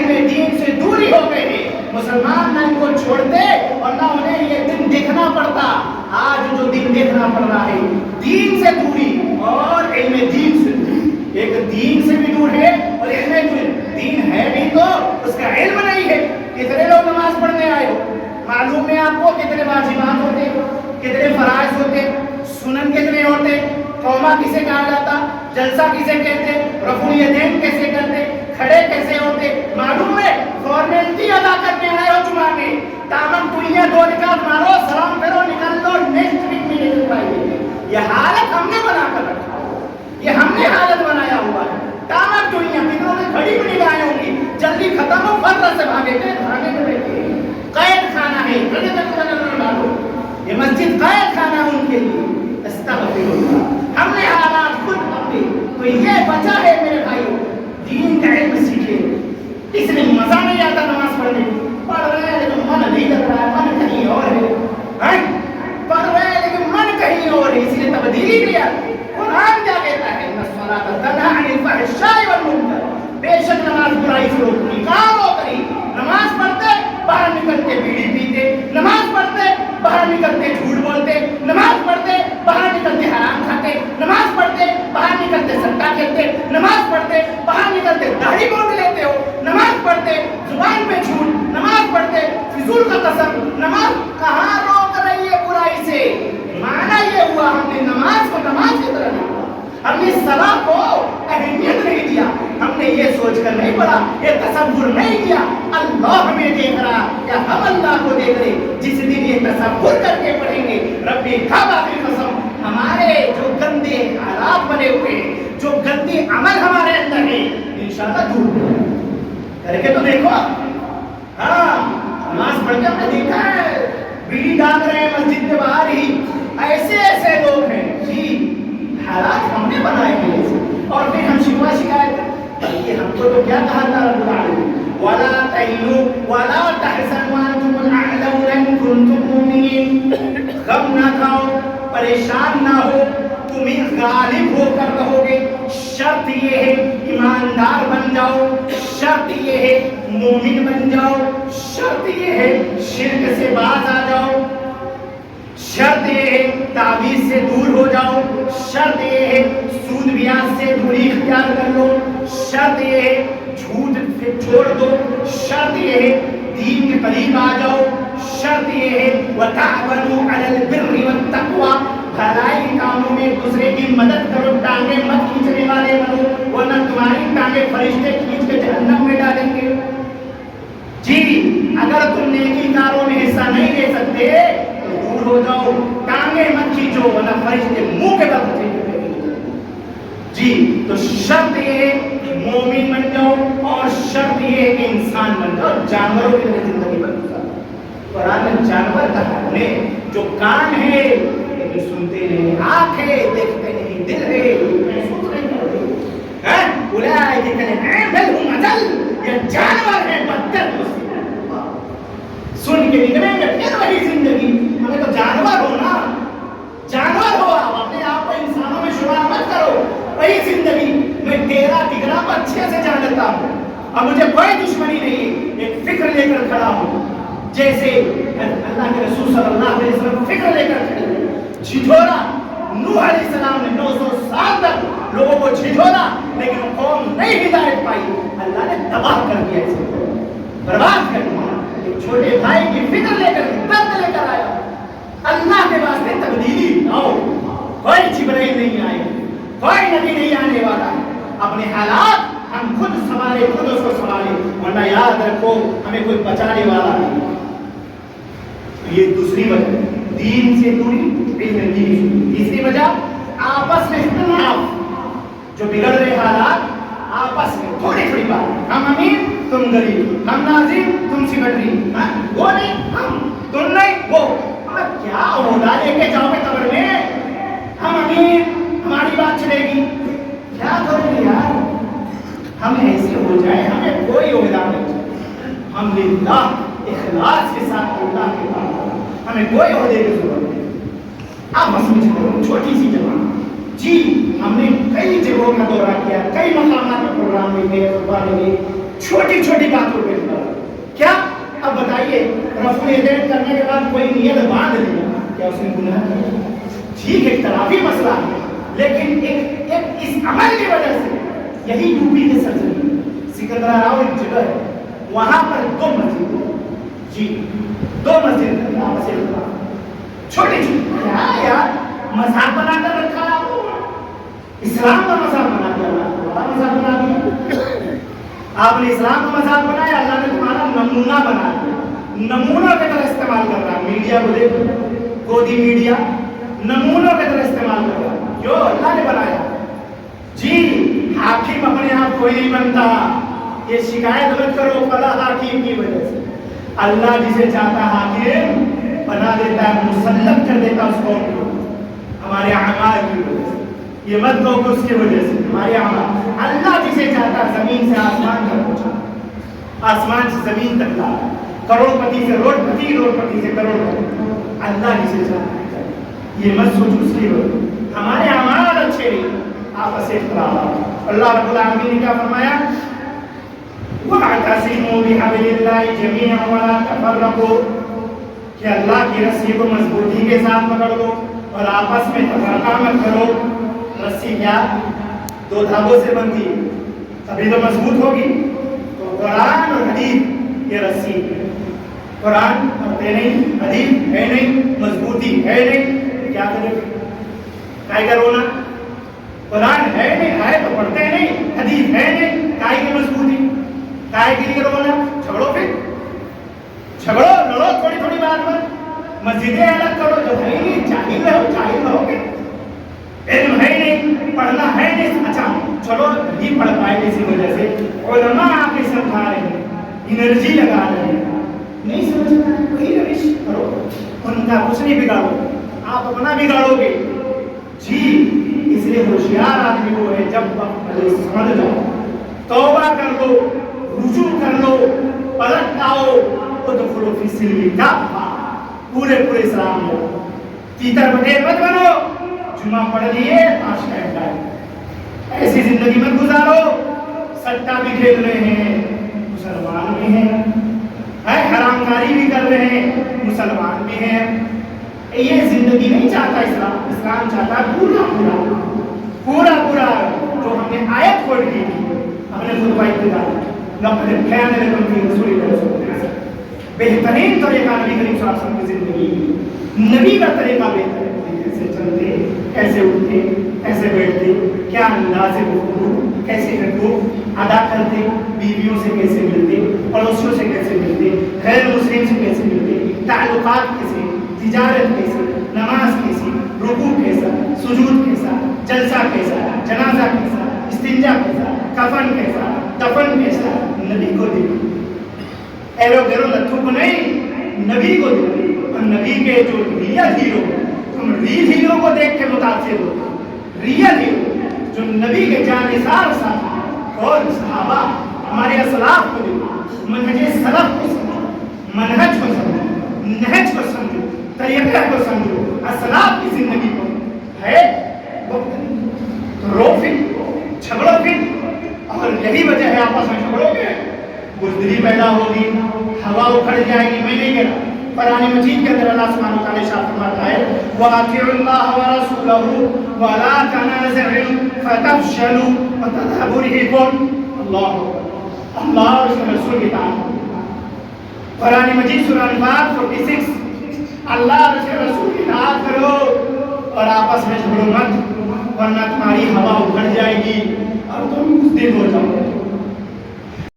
علم دین سے دوری ہو گئی ہے. مسلمان نہ ان کو چھوڑتے اور نہ انہیں یہ دن دیکھنا پڑتا. آج جو دن دیکھنا پڑ رہا ہے دین سے دوری اور علم دین سے دوری. ایک دین سے بھی دور ہے اور علم دین ہے بھی تو اس کا علم نہیں ہے. کتنے لوگ نماز پڑھنے آئے ہو؟ معلوم ہے آپ کو کتنے واجبات ہوتے, کتنے فرائض ہوتے, سنن کتنے ہوتے, توبہ کسے کہا جاتا, جلسہ کسے کہتے, رفع الیدین کیسے کرتے, کھڑے کیسے ہوتے, معلوم ہے. فارمیلٹی ادا کرنے آئے ہو جمعہ میں, تامن کلیاں 2 رکعت مارو, سلام پھرو, نکل دو, نیکسٹ ویک میں نکل پائیں گے. یہ حالت ہم نے بنا کر رکھا ہے, یہ ہم نے حالت بنایا ہوا ہے. تامن کلیاں کتنوں نے کھڑی بھی نگاہیں ہوں گی, جلدی ختم ہو, فرض سے بھاگے گئے, بھاگے میں بیٹھے. قید خانہ ہے, یہ مسجد قید خانہ ہے ان کے لیے. استغفر اللہ. ہم نے حالات خود اپنے, تو یہ بچا ہے میرے بھائیوں, دین کا علم سیکھے. اس لیے مزہ نہیں آتا نماز پڑھنے میں. پڑھ رہے ہیں لیکن من نہیں لگ رہا ہے, من کہیں اور ہے. پڑھ رہے ہیں لیکن من کہیں اور ہے, اس لیے تبدیلی نہیں آتی. قرآن کیا کہتا ہے؟ ان الصلاۃ تنہی عن الفحشاء والمنکر. بے شک نماز برائی سے روکتی. کہاں روک رہی؟ نماز پڑھتے باہر نکلتے بیڑی پیتے, نماز پڑھتے باہر نکلتے جھوٹ بولتے, نماز پڑھتے باہر نکلتے حرام کھاتے, نماز پڑھتے باہر نکلتے سٹا کھیلتے, نماز پڑھتے باہر نکلتے داڑھی موڑ لیتے ہو, نماز پڑھتے زبان پہ جھوٹ, نماز پڑھتے فضول کا قسم. نماز کہاں روک رہی ہے برائی سے؟ معنی یہ ہوا ہم نے نماز کو نماز کی طرح نہیں, ہم نے صلاح کو اہمیت نہیں دیا. ہم نے یہ سوچ کر نہیں پڑھا, یہ تصور نہیں کیا اللہ ہمیں دیکھ رہا یا ہم اللہ کو دیکھ رہے. جس دن یہ تصور کر کے پڑھیں گے, رب کعبہ کی قسم, ہمارے جو گندے حالات بنے ہوئے ہیں, جو گندے عمل ہمارے اندر ہیں, انشاءاللہ دور ہو جائیں. کر کے تو دیکھو. ہاں نماز پڑھ کے ہم نے دیکھا ہے بیڑی ڈال رہے ہیں مسجد کے باہر ہی, ایسے ایسے لوگ ہیں. جی حالات ہم نے بنائے ہیں. اور پھر ہم شکوہ شکایت کریں, بلکہ ہم کو تو کیا کہا تھا رب العالمین, وَلَا تَهِنُوا وَلَا تَحْزَنُوا وَأَنْتُمُ الْأَعْلَوْنَ إِن كُنتُم مُّؤْمِنِينَ. غم نہ کھاؤ, پریشان نہ ہو, تم غالب ہو کر رہو گے. شرط یہ ہے ایماندار بن جاؤ, شرط یہ ہے مومن بن جاؤ, شرط یہ ہے شرک سے باز آ جاؤ, شرط یہ ہے تعویذ سے دور ہو جاؤ, شرط یہ ہے سود بیاج سے دوری اختیار کر لو, شرط یہ ہے جھوٹ سے چھوڑ دو, شرط یہ ہے دین کے قریب آ جاؤ, شرط یہ ہے وَتَعْوَنُوا عَلَى الْبِرِّ وَالتَّقْوَى. بھلائی کے کاموں میں ایک دوسرے کی مدد کرو, ٹانگیں مت کھینچنے والے بنو, ورنہ تمہاری ٹانگیں فرشتے کھینچ کے جہنم میں ڈالیں گے. جی اگر تم نیکی کاروں میں حصہ نہیں لے سکتے تو دور ہو جاؤ, ٹانگیں مت کھینچو ورنہ فرشتے منہ کے بل اٹھیں گے. جی تو شرط یہ ہے کہ مومن بن جاؤ, اور شرط یہ ہے کہ انسان بن جاؤ, جانوروں کی طرح زندگی بن جاؤ. قرآن میں جانور کہا ہے, جو کان ہے لیکن سنتے نہیں, آنکھ ہے دیکھتے نہیں, دل ہے محسوس نہیں کرتے. اولئک کالانعام بل هم اضل. یہ جانور ہیں بدتر سے. سن کے نکلیں گے پھر وہی زندگی. ہمیں تو جانور ہو نا, جانور ہو آپ, اپنے آپ کو انسانوں میں شمار مت کرو. وہی زندگی میں 13 کو اچھے سے جان لیتا ہوں, اور مجھے کوئی دشمنی نہیں ہے. ایک فکر لے کر کھڑا ہوں, جیسے اللہ کے رسول صلی اللہ علیہ وسلم فکر لے کر کھڑے. جھجھوڑا نوح علیہ السلام نے 900 سال تک لوگوں کو جھجھوڑا, لیکن قوم نہیں ہدایت پائی. اللہ نے تباہ کر دیا, اسے برباد کر دیا. ایک چھوٹے بھائی کی فکر لے کر درد لے کر آیا. اللہ کے واسطے تبدیلی لاؤ. کوئی جبرائیل نہیں آئے, کوئی نبی نہیں آنے والا. اپنے حالات ہم خود سنبھالے, خود اس کو سنبھالے, ورنہ یاد رکھو ہمیں کوئی بچانے والا نہیں. یہ دوسری وجہ, دین سے دوری, علم دین سے دوری. تیسری وجہ آپس میں اختلاف. جو بگڑ رہے حالات آپس میں تھوڑی تھوڑی بات, ہم امیر تم غریب, ہم ناظر تم سیکرٹری, وہ نہیں ہم, تم نہیں وہ. کیا عہدہ لے کے جاؤ گے قبر میں؟ ہم امیر, ہماری بات چلے گی, کیا کرو گے یار؟ ہم ایسے ہو جائیں ہمیں کوئی عہدہ نہیں, ہم للہ اخلاص کے ساتھ اللہ کے کام, ہمیں کوئی عہدے کی ضرورت نہیں. آپ مسئلہ چھوڑو, چھوٹی سی جگہ. جی ہم نے کئی جگہوں کا دورہ کیا, کئی مقامات پر پروگرام میں گئے, خطبہ میں گئے, چھوٹی چھوٹی باتوں پہ کیا؟ اب بتائیے رفع یدین کرنے کے بعد کوئی نیت باندھ لیا، کیا اس نے گناہ کیا؟ ٹھیک ہے اختلافی مسئلہ ہے، لیکن ایک اس عمل کی وجہ سے یہی یو پی کے سرزمین سکندرا راؤ ایک جگہ ہے، وہاں پر 2 مسجد، جی 2 مسجد چھوٹی چھوٹی، کیا یار مذہب بنا کر رکھا ہے آپ لوگوں نے، اسلام کا مذہب بنا دیا، بڑا مذہب بنا دیا آپ نے، اسلام کا مذہب بنایا، اللہ نے تمہارا نمونہ بنا دیا، نمونوں کی طرح استعمال کر رہا ہے، میڈیا کو دیکھو، گودی میڈیا نمونوں کی طرح استعمال کر رہا ہے، جو اللہ نے بنایا، جی حاکم اپنے آپ کوئی نہیں بنتا، یہ شکایت مت کرو فلاں حاکم کی وجہ سے، اللہ جسے چاہتا حاکم بنا دیتا ہے، مسلط کر دیتا اس قوم کو ہمارے اعمال کی وجہ سے، یہ مت کہو کہ اس کی وجہ سے ہمارے اعمال، اللہ جسے چاہتا ہے زمین سے آسمان تک پہنچا، آسمان سے زمین تک لا، کروڑ پتی سے روڑ پتی، روڑ پتی سے کروڑ پتی، اللہ جسے چاہتا ہے، یہ مت سوچو اس کی وجہ، ہمارے اعمال اچھے نہیں، آپس سے اختلاف، اللہ رب العالمین نے کیا فرمایا؟ وَاعْتَصِمُوا بِحَبْلِ اللَّهِ جَمِيعًا وَلَا تَفَرَّقُوا، کہ اللہ کی رسی کو مضبوطی کے ساتھ پکڑ لو اور آپس میں تفرقہ مت کرو۔ رسی کیا؟ 2 دھاگوں سے بنتی ہے، تبھی تو مضبوط ہوگی، تو قرآن اور حدیث یہ رسی ہے، قرآن پڑھتے نہیں، حدیث ہے نہیں، مضبوطی ہے نہیں، کیا کرے؟ کائی کا رونا؟ قرآن ہے نہیں، ہے تو پڑھتے نہیں، حدیث ہے نہیں، کائی کی مضبوطی، کائی کے لیے رونا؟ جھگڑو، پھر جھگڑو لڑو تھوڑی تھوڑی بات پر، مسجدیں الگ کرو، جو ہے نہیں جاہل رہو گے، علم ہے نہیں، پڑھنا ہے نہیں، اچھا چلو نہیں پڑھ پائے اسی وجہ سے علماء آ کے سمجھا رہے ہیں، انرجی لگا رہے ہیں، نہیں سمجھنا ہے وہی روش کرو، ان کا کچھ نہیں بگاڑو، آپ اپنا بگاڑو گے، جی اس لیے ہوشیار آدمی کو ہے جب وقت سمجھ جاؤ، توبہ کر لو، رجوع کر لو، پلٹ آؤ، ادخلوا فی السلم کافہ، پورے اسلام میں تیتر بٹیر مت بنو، جمعہ پڑھ لیے آج کہہ جائے، ایسی زندگی مت گزارو، سٹا بھی کھیل رہے ہیں مسلمان بھی ہیں، حرام کاری بھی کر رہے ہیں مسلمان بھی ہیں، یہ زندگی نہیں چاہتا اسلام، اسلام چاہتا پورا جو ہم نے آیت پڑھ کی ہم نے خطبہ ابتدائی لقد كان لكم في رسول الله صلى الله عليه وسلم، بہترین طریقہ نبی کریم صلی اللہ علیہ وسلم کی زندگی، نبی کا طریقہ بہتر ہے، کیسے چلتے، کیسے اٹھتے، کیسے بیٹھتے، کیا انداز گفتگو، کیسے حقوق ادا کرتے، بیویوں سے کیسے ملتے، پڑوسیوں سے کیسے ملتے، غیر مسلم سے کیسے ملتے، تعلقات کیسے، تجارت کیسے، نماز کیسی، رکوع کیسا، سجود کیسا، جلسہ کیسا، جنازہ کیسا، استنجا کیسا، کفن کیسا، دفن کیسا، نبی کو دیکھو، ایرو گیرو لتھو کو نہیں، نبی کو دیکھو، اور نبی کے جو ریئل ہیرو، تم ریل ہیرو کو دیکھ کے متاثر ہو، ریئل ہیرو جو نبی کے جانثار ساتھ اور صحابہ ہمارے اسلاف کو دیکھو، منہج سلف کو سمجھو، منہج کو سمجھو، نہج کو سمجھو، طریقہ کو سمجھو، اسلاف کی زندگی کو ہے وقت رو پھر جھگڑو پھر، اور یہی وجہ ہے آپس میں جھگڑو گے بزدلی پیدا ہوگی، ہوا اکھڑ جائے گی، میں نہیں کہہ رہا، قرآن مجید کے اندر اللہ سبحانہ وتعالی ارشاد فرماتا ہے وَأَطِيعُوا اللَّهَ وَرَسُولَهُ وَلَا تَنَازَعُوا فَتَفْشَلُوا وَتَذْهَبَ رِيحُكُمْ، اللہ اور اس کے رسول کی اطاعت، قرآن مجید سورہ انفال 46، اللہ اور اس کے رسول کی اطاعت کرو اور آپس میں جھگڑو مت، ورنہ تمہاری ہوا اکھڑ جائے گی اور تم بزدل ہو جاؤ